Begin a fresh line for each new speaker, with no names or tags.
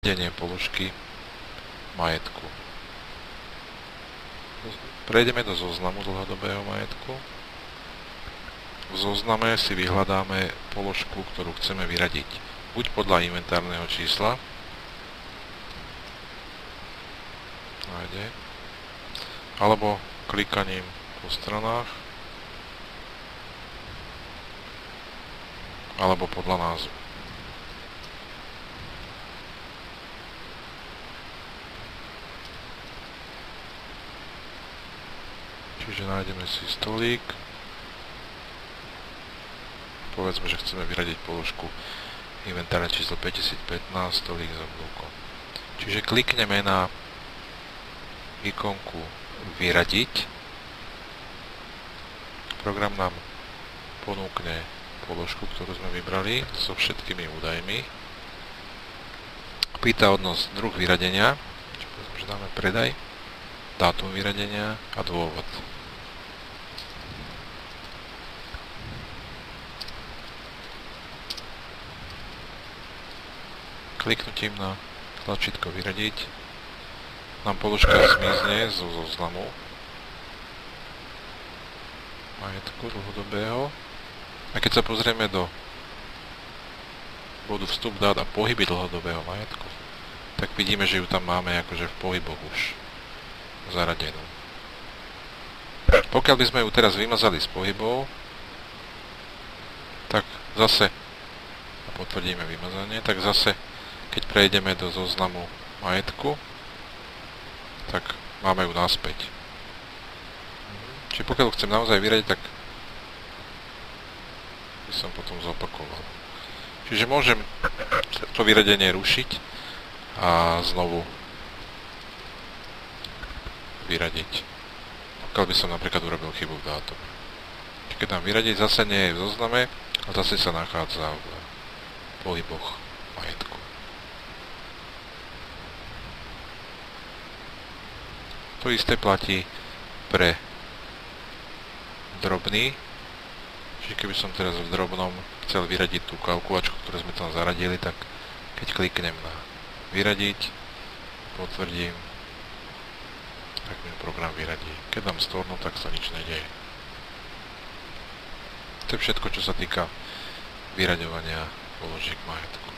vyradenie položky majetku. Prejdeme do zoznamu dlhodobého majetku. V zozname si vyhľadáme položku, ktorú chceme vyradiť. Buď podľa inventárneho čísla, alebo klikaním po stranách, alebo podľa názvu. Čiže nájdeme si stolík. Povedzme, že chceme vyradiť položku inventárne číslo 5015, stolík s oblúkom. Čiže klikneme na ikonku vyradiť. Program nám ponúkne položku, ktorú sme vybrali so všetkými údajmi. Pýta od nás druh vyradenia, čiže povedzme, že dáme predaj, dátum vyradenia a dôvod. Kliknutím na tlačítko vyradiť nám položka zmizne zo zoznamu majetku dlhodobého. A keď sa pozrieme do bodu vstup dát a pohyby dlhodobého majetku, tak vidíme, že ju tam máme akože v pohyboch už zaradenú. Pokiaľ by sme ju teraz vymazali z pohybov, tak zase, a potvrdíme vymazanie, tak zase, keď prejdeme do zoznamu majetku, tak máme ju naspäť. Čiže pokiaľ chcem naozaj vyradiť, tak by som potom zopakoval. Čiže môžem to vyradenie rušiť a znovu vyradiť. Pokiaľ by som napríklad urobil chybu v dátume. Čiže keď dám vyradiť, zase nie je v zozname a zase sa nachádza v pohyboch majetku. To isté platí pre drobný. Čiže keby som teraz v drobnom chcel vyradiť tú kalkulačku, ktorú sme tam zaradili, tak keď kliknem na vyradiť, potvrdím, tak mi program vyradí. Keď dám storno, tak sa nič nedeje. To je všetko, čo sa týka vyraďovania položiek majetku.